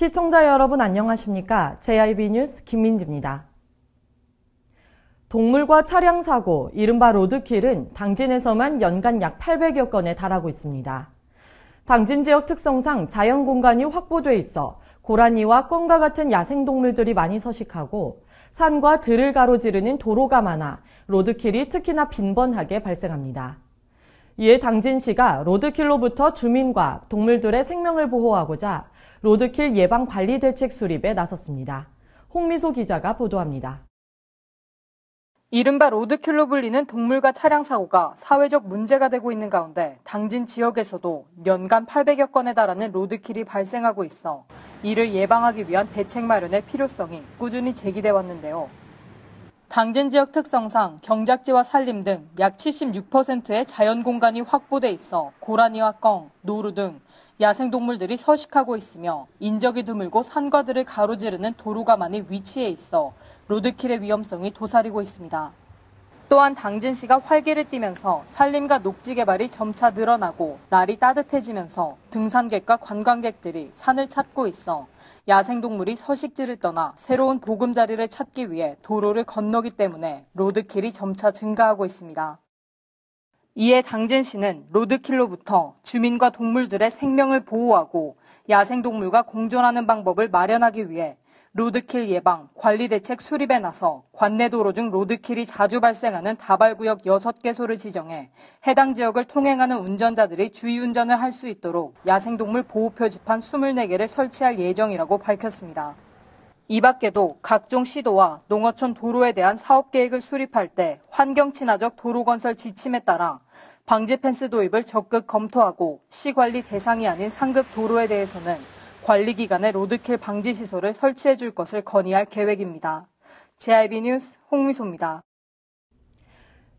시청자 여러분 안녕하십니까? JIB 뉴스 김민지입니다. 동물과 차량 사고, 이른바 로드킬은 당진에서만 연간 약 800여 건에 달하고 있습니다. 당진 지역 특성상 자연 공간이 확보돼 있어 고라니와 꿩과 같은 야생동물들이 많이 서식하고 산과 들을 가로지르는 도로가 많아 로드킬이 특히나 빈번하게 발생합니다. 이에 당진시가 로드킬로부터 주민과 동물들의 생명을 보호하고자 로드킬 예방 관리 대책 수립에 나섰습니다. 홍미소 기자가 보도합니다. 이른바 로드킬로 불리는 동물과 차량 사고가 사회적 문제가 되고 있는 가운데 당진 지역에서도 연간 800여 건에 달하는 로드킬이 발생하고 있어 이를 예방하기 위한 대책 마련의 필요성이 꾸준히 제기돼 왔는데요. 당진 지역 특성상 경작지와 산림 등 약 76%의 자연 공간이 확보돼 있어 고라니와 꿩, 노루 등 야생동물들이 서식하고 있으며 인적이 드물고 산과 들을 가로지르는 도로가 많이 위치해 있어 로드킬의 위험성이 도사리고 있습니다. 또한 당진시가 활기를 띠면서 산림과 녹지 개발이 점차 늘어나고 날이 따뜻해지면서 등산객과 관광객들이 산을 찾고 있어 야생동물이 서식지를 떠나 새로운 보금자리를 찾기 위해 도로를 건너기 때문에 로드킬이 점차 증가하고 있습니다. 이에 당진시는 로드킬로부터 주민과 동물들의 생명을 보호하고 야생동물과 공존하는 방법을 마련하기 위해 로드킬 예방, 관리 대책 수립에 나서 관내도로 중 로드킬이 자주 발생하는 다발구역 6개소를 지정해 해당 지역을 통행하는 운전자들이 주의운전을 할 수 있도록 야생동물 보호 표지판 24개를 설치할 예정이라고 밝혔습니다. 이 밖에도 각종 시도와 농어촌 도로에 대한 사업 계획을 수립할 때 환경 친화적 도로 건설 지침에 따라 방지 펜스 도입을 적극 검토하고 시 관리 대상이 아닌 상급 도로에 대해서는 관리기관의 로드킬 방지 시설을 설치해 줄 것을 건의할 계획입니다. JIB 뉴스 홍미소입니다.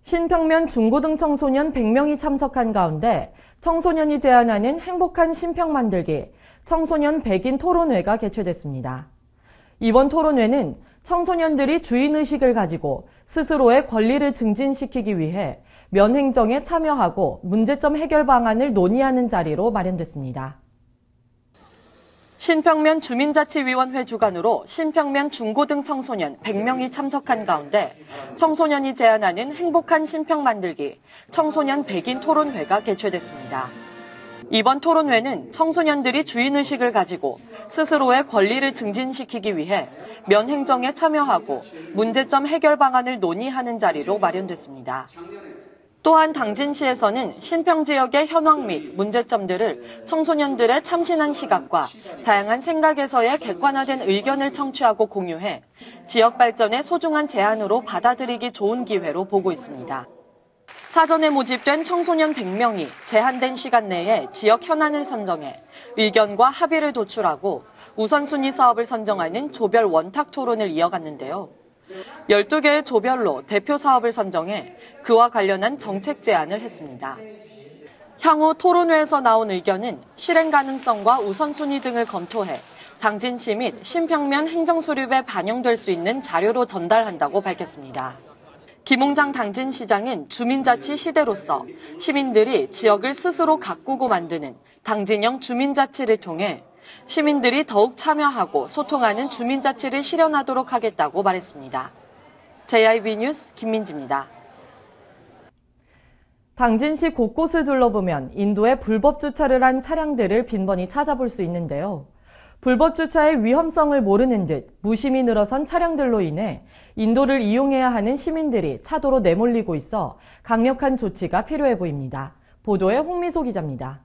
신평면 중고등 청소년 100명이 참석한 가운데 청소년이 제안하는 행복한 신평 만들기 청소년 100인 토론회가 개최됐습니다. 이번 토론회는 청소년들이 주인의식을 가지고 스스로의 권리를 증진시키기 위해 면행정에 참여하고 문제점 해결 방안을 논의하는 자리로 마련됐습니다. 신평면 주민자치위원회 주관으로 신평면 중고등 청소년 100명이 참석한 가운데 청소년이 제안하는 행복한 신평 만들기 청소년 100인 토론회가 개최됐습니다. 이번 토론회는 청소년들이 주인의식을 가지고 스스로의 권리를 증진시키기 위해 면행정에 참여하고 문제점 해결 방안을 논의하는 자리로 마련됐습니다. 또한 당진시에서는 신평 지역의 현황 및 문제점들을 청소년들의 참신한 시각과 다양한 생각에서의 객관화된 의견을 청취하고 공유해 지역 발전의 소중한 제안으로 받아들이기 좋은 기회로 보고 있습니다. 사전에 모집된 청소년 100명이 제한된 시간 내에 지역 현안을 선정해 의견과 합의를 도출하고 우선순위 사업을 선정하는 조별 원탁 토론을 이어갔는데요. 12개의 조별로 대표 사업을 선정해 그와 관련한 정책 제안을 했습니다. 향후 토론회에서 나온 의견은 실행 가능성과 우선순위 등을 검토해 당진시 및 신평면 행정수립에 반영될 수 있는 자료로 전달한다고 밝혔습니다. 김홍장 당진시장은 주민자치 시대로서 시민들이 지역을 스스로 가꾸고 만드는 당진형 주민자치를 통해 시민들이 더욱 참여하고 소통하는 주민자치를 실현하도록 하겠다고 말했습니다. JIB 뉴스 김민지입니다. 당진시 곳곳을 둘러보면 인도에 불법 주차를 한 차량들을 빈번히 찾아볼 수 있는데요. 불법 주차의 위험성을 모르는 듯 무심히 늘어선 차량들로 인해 인도를 이용해야 하는 시민들이 차도로 내몰리고 있어 강력한 조치가 필요해 보입니다. 보도에 홍미소 기자입니다.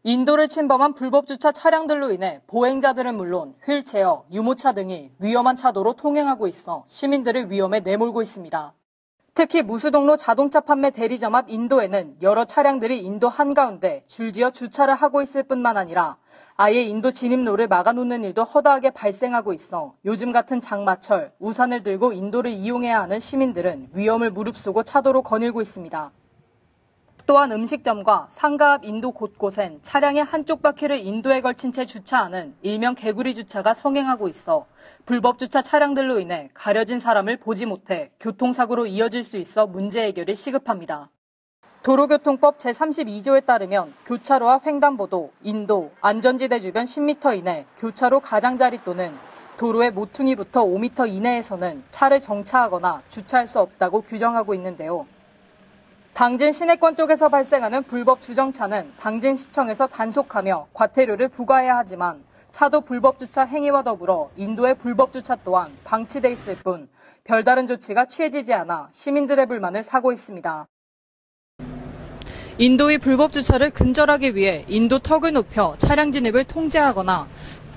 인도를 침범한 불법 주차 차량들로 인해 보행자들은 물론 휠체어, 유모차 등이 위험한 차도로 통행하고 있어 시민들을 위험에 내몰고 있습니다. 특히 무수동로 자동차 판매 대리점 앞 인도에는 여러 차량들이 인도 한가운데 줄지어 주차를 하고 있을 뿐만 아니라 아예 인도 진입로를 막아놓는 일도 허다하게 발생하고 있어 요즘 같은 장마철 우산을 들고 인도를 이용해야 하는 시민들은 위험을 무릅쓰고 차도로 거닐고 있습니다. 또한 음식점과 상가 앞 인도 곳곳엔 차량의 한쪽 바퀴를 인도에 걸친 채 주차하는 일명 개구리 주차가 성행하고 있어 불법 주차 차량들로 인해 가려진 사람을 보지 못해 교통사고로 이어질 수 있어 문제 해결이 시급합니다. 도로교통법 제32조에 따르면 교차로와 횡단보도, 인도, 안전지대 주변 10m 이내, 교차로 가장자리 또는 도로의 모퉁이부터 5m 이내에서는 차를 정차하거나 주차할 수 없다고 규정하고 있는데요. 당진 시내권 쪽에서 발생하는 불법 주정차는 당진시청에서 단속하며 과태료를 부과해야 하지만 차도 불법 주차 행위와 더불어 인도의 불법 주차 또한 방치돼 있을 뿐 별다른 조치가 취해지지 않아 시민들의 불만을 사고 있습니다. 인도의 불법 주차를 근절하기 위해 인도 턱을 높여 차량 진입을 통제하거나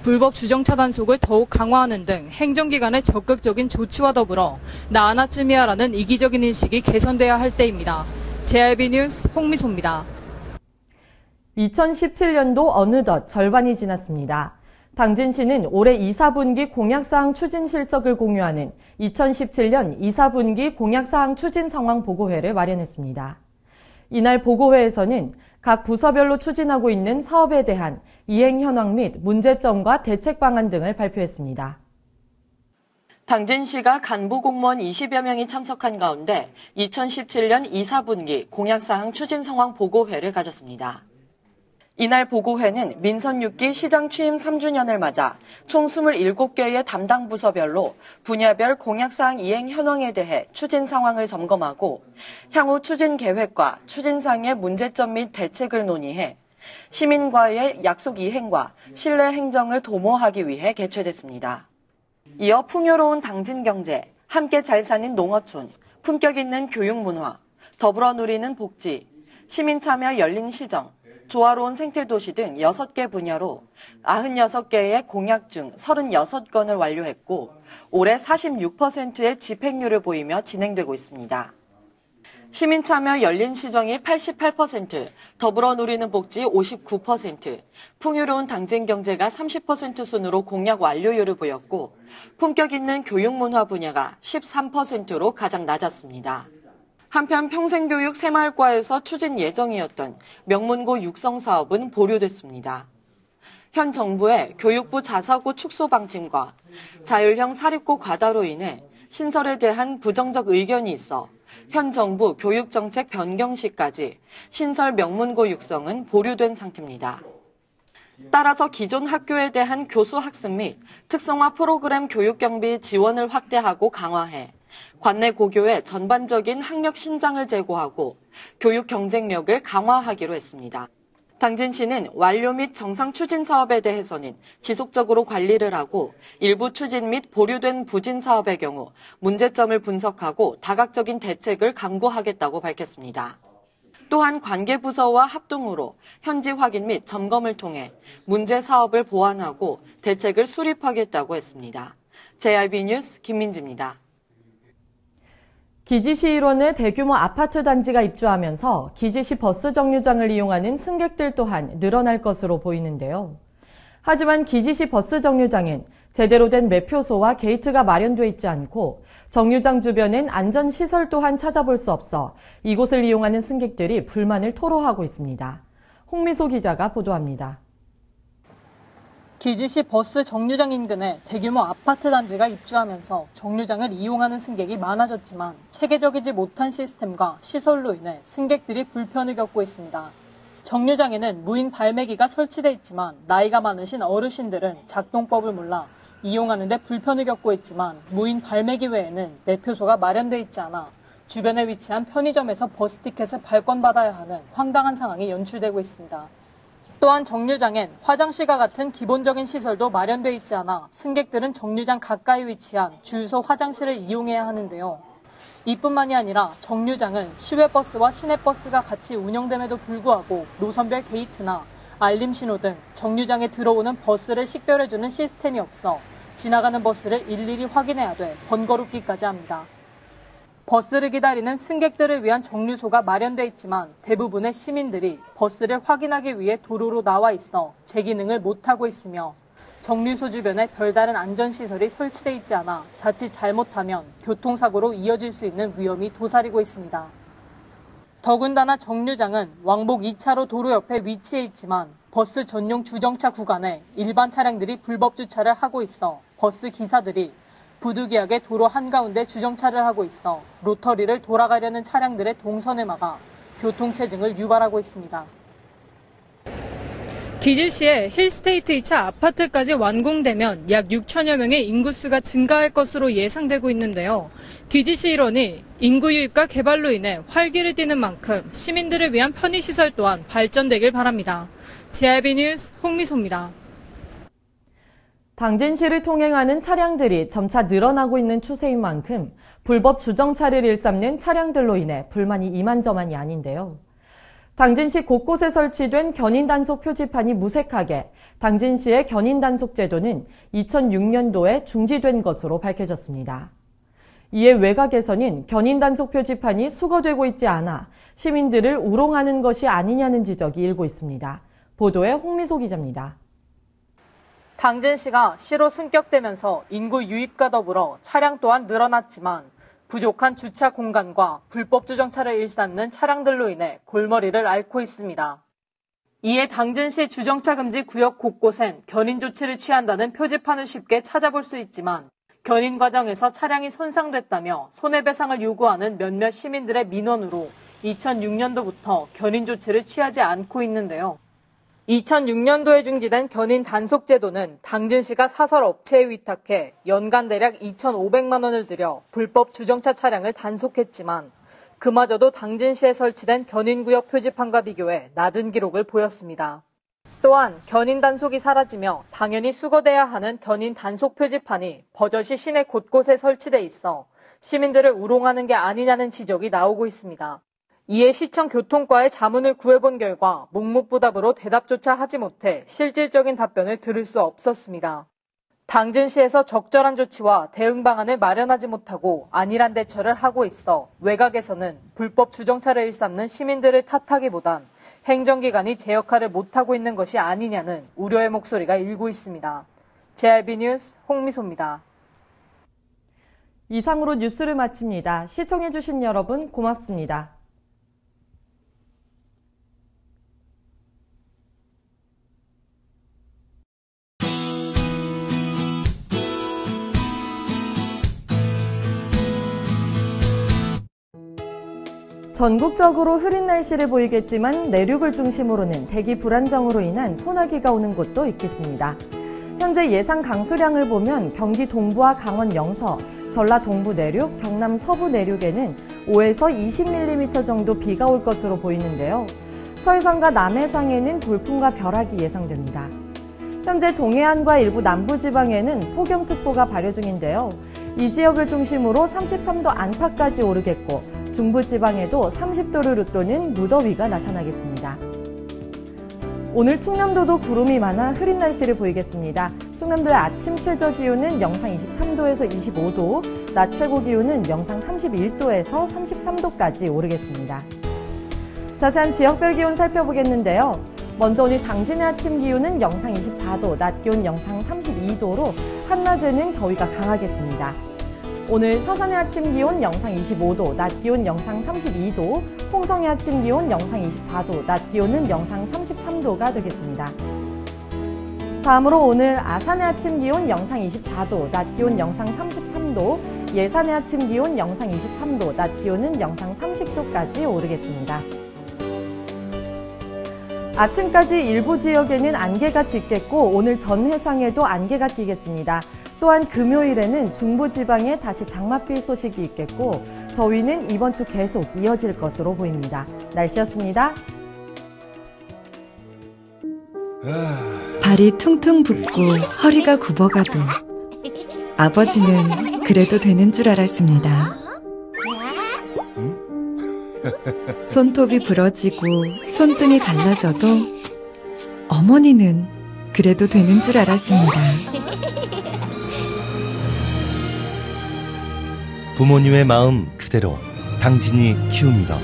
불법 주정차 단속을 더욱 강화하는 등 행정기관의 적극적인 조치와 더불어 나 하나쯤이야라는 이기적인 인식이 개선돼야 할 때입니다. JRB 뉴스 홍미소입니다. 2017년도 어느덧 절반이 지났습니다. 당진시는 올해 2, 4분기 공약사항 추진 실적을 공유하는 2017년 2, 4분기 공약사항 추진 상황 보고회를 마련했습니다. 이날 보고회에서는 각 부서별로 추진하고 있는 사업에 대한 이행 현황 및 문제점과 대책 방안 등을 발표했습니다. 당진시가 간부 공무원 20여 명이 참석한 가운데 2017년 2, 4분기 공약사항 추진 상황 보고회를 가졌습니다. 이날 보고회는 민선 6기 시장 취임 3주년을 맞아 총 27개의 담당 부서별로 분야별 공약사항 이행 현황에 대해 추진 상황을 점검하고 향후 추진 계획과 추진사항의 문제점 및 대책을 논의해 시민과의 약속 이행과 신뢰 행정을 도모하기 위해 개최됐습니다. 이어 풍요로운 당진 경제, 함께 잘 사는 농어촌, 품격 있는 교육 문화, 더불어 누리는 복지, 시민 참여 열린 시정, 조화로운 생태도시 등 6개 분야로 96개의 공약 중 36건을 완료했고 올해 46%의 집행률을 보이며 진행되고 있습니다. 시민 참여 열린 시정이 88%, 더불어 누리는 복지 59%, 풍요로운 당진 경제가 30% 순으로 공약 완료율을 보였고 품격 있는 교육 문화 분야가 13%로 가장 낮았습니다. 한편 평생교육 새마을과에서 추진 예정이었던 명문고 육성 사업은 보류됐습니다. 현 정부의 교육부 자사고 축소 방침과 자율형 사립고 과다로 인해 신설에 대한 부정적 의견이 있어 현 정부 교육정책 변경 시까지 신설 명문고 육성은 보류된 상태입니다. 따라서 기존 학교에 대한 교수 학습 및 특성화 프로그램 교육 경비 지원을 확대하고 강화해 관내 고교의 전반적인 학력 신장을 제고하고 교육 경쟁력을 강화하기로 했습니다. 당진시는 완료 및 정상 추진 사업에 대해서는 지속적으로 관리를 하고 일부 추진 및 보류된 부진 사업의 경우 문제점을 분석하고 다각적인 대책을 강구하겠다고 밝혔습니다. 또한 관계부서와 합동으로 현지 확인 및 점검을 통해 문제 사업을 보완하고 대책을 수립하겠다고 했습니다. JRB 뉴스 김민지입니다. 기지시 일원의 대규모 아파트 단지가 입주하면서 기지시 버스 정류장을 이용하는 승객들 또한 늘어날 것으로 보이는데요. 하지만 기지시 버스 정류장엔 제대로 된 매표소와 게이트가 마련돼 있지 않고 정류장 주변엔 안전시설 또한 찾아볼 수 없어 이곳을 이용하는 승객들이 불만을 토로하고 있습니다. 홍미소 기자가 보도합니다. 기지시 버스 정류장 인근에 대규모 아파트 단지가 입주하면서 정류장을 이용하는 승객이 많아졌지만 체계적이지 못한 시스템과 시설로 인해 승객들이 불편을 겪고 있습니다. 정류장에는 무인 발매기가 설치돼 있지만 나이가 많으신 어르신들은 작동법을 몰라 이용하는 데 불편을 겪고 있지만 무인 발매기 외에는 매표소가 마련돼 있지 않아 주변에 위치한 편의점에서 버스 티켓을 발권받아야 하는 황당한 상황이 연출되고 있습니다. 또한 정류장엔 화장실과 같은 기본적인 시설도 마련돼 있지 않아 승객들은 정류장 가까이 위치한 주유소 화장실을 이용해야 하는데요. 이뿐만이 아니라 정류장은 시외버스와 시내버스가 같이 운영됨에도 불구하고 노선별 게이트나 알림 신호 등 정류장에 들어오는 버스를 식별해주는 시스템이 없어 지나가는 버스를 일일이 확인해야 돼 번거롭기까지 합니다. 버스를 기다리는 승객들을 위한 정류소가 마련돼 있지만 대부분의 시민들이 버스를 확인하기 위해 도로로 나와 있어 제 기능을 못하고 있으며 정류소 주변에 별다른 안전시설이 설치돼 있지 않아 자칫 잘못하면 교통사고로 이어질 수 있는 위험이 도사리고 있습니다. 더군다나 정류장은 왕복 2차로 도로 옆에 위치해 있지만 버스 전용 주정차 구간에 일반 차량들이 불법 주차를 하고 있어 버스 기사들이 부득이하게 도로 한가운데 주정차를 하고 있어 로터리를 돌아가려는 차량들의 동선을 막아 교통체증을 유발하고 있습니다. 기지시의 힐스테이트 2차 아파트까지 완공되면 약 6천여 명의 인구수가 증가할 것으로 예상되고 있는데요. 기지시 일원이 인구 유입과 개발로 인해 활기를 띠는 만큼 시민들을 위한 편의시설 또한 발전되길 바랍니다. JIB 뉴스 홍미소입니다. 당진시를 통행하는 차량들이 점차 늘어나고 있는 추세인 만큼 불법 주정차를 일삼는 차량들로 인해 불만이 이만저만이 아닌데요. 당진시 곳곳에 설치된 견인단속 표지판이 무색하게 당진시의 견인단속 제도는 2006년도에 중지된 것으로 밝혀졌습니다. 이에 외곽에서는 견인단속 표지판이 수거되고 있지 않아 시민들을 우롱하는 것이 아니냐는 지적이 일고 있습니다. 보도에 홍미소 기자입니다. 당진시가 시로 승격되면서 인구 유입과 더불어 차량 또한 늘어났지만 부족한 주차 공간과 불법 주정차를 일삼는 차량들로 인해 골머리를 앓고 있습니다. 이에 당진시 주정차 금지 구역 곳곳엔 견인 조치를 취한다는 표지판을 쉽게 찾아볼 수 있지만 견인 과정에서 차량이 손상됐다며 손해배상을 요구하는 몇몇 시민들의 민원으로 2006년도부터 견인 조치를 취하지 않고 있는데요. 2006년도에 중지된 견인 단속 제도는 당진시가 사설 업체에 위탁해 연간 대략 2,500만 원을 들여 불법 주정차 차량을 단속했지만 그마저도 당진시에 설치된 견인구역 표지판과 비교해 낮은 기록을 보였습니다. 또한 견인 단속이 사라지며 당연히 수거돼야 하는 견인 단속 표지판이 버젓이 시내 곳곳에 설치돼 있어 시민들을 우롱하는 게 아니냐는 지적이 나오고 있습니다. 이에 시청 교통과에 자문을 구해본 결과 묵묵부답으로 대답조차 하지 못해 실질적인 답변을 들을 수 없었습니다. 당진시에서 적절한 조치와 대응 방안을 마련하지 못하고 안일한 대처를 하고 있어 외곽에서는 불법 주정차를 일삼는 시민들을 탓하기보단 행정기관이 제 역할을 못하고 있는 것이 아니냐는 우려의 목소리가 일고 있습니다. JIB 뉴스 홍미소입니다. 이상으로 뉴스를 마칩니다. 시청해주신 여러분 고맙습니다. 전국적으로 흐린 날씨를 보이겠지만 내륙을 중심으로는 대기 불안정으로 인한 소나기가 오는 곳도 있겠습니다. 현재 예상 강수량을 보면 경기 동부와 강원 영서, 전라 동부 내륙, 경남 서부 내륙에는 5에서 20mm 정도 비가 올 것으로 보이는데요. 서해상과 남해상에는 돌풍과 벼락이 예상됩니다. 현재 동해안과 일부 남부지방에는 폭염특보가 발효 중인데요. 이 지역을 중심으로 33도 안팎까지 오르겠고 중부지방에도 30도를 웃도는 무더위가 나타나겠습니다. 오늘 충남도도 구름이 많아 흐린 날씨를 보이겠습니다. 충남도의 아침 최저 기온은 영상 23도에서 25도, 낮 최고 기온은 영상 31도에서 33도까지 오르겠습니다. 자세한 지역별 기온 살펴보겠는데요. 먼저 오늘 당진의 아침 기온은 영상 24도, 낮 기온 영상 32도로 한낮에는 더위가 강하겠습니다. 오늘 서산의 아침 기온 영상 25도, 낮 기온 영상 32도, 홍성의 아침 기온 영상 24도, 낮 기온은 영상 33도가 되겠습니다. 다음으로 오늘 아산의 아침 기온 영상 24도, 낮 기온 영상 33도, 예산의 아침 기온 영상 23도, 낮 기온은 영상 30도까지 오르겠습니다. 아침까지 일부 지역에는 안개가 짙겠고 오늘 전 해상에도 안개가 끼겠습니다. 또한 금요일에는 중부지방에 다시 장맛비 소식이 있겠고 더위는 이번 주 계속 이어질 것으로 보입니다. 날씨였습니다. 발이 퉁퉁 붓고 허리가 굽어가도 아버지는 그래도 되는 줄 알았습니다. 손톱이 부러지고 손등이 갈라져도 어머니는 그래도 되는 줄 알았습니다. 부모님의 마음 그대로 당진이 키웁니다.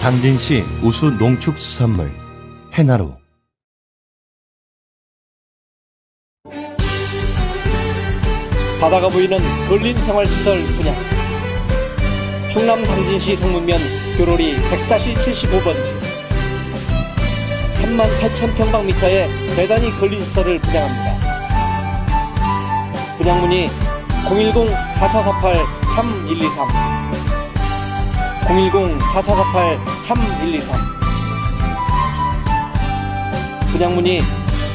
당진시 우수 농축수산물 해나루. 바다가 보이는 근린생활시설 분양. 충남 당진시 성문면 교로리 100-75번지 38,000평방미터의 대단위 근린시설을 분양합니다. 분양문의 010-4448-3123 010-4448-3123 분양문의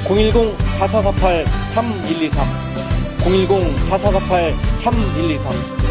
010-4448-3123 010-4448-3123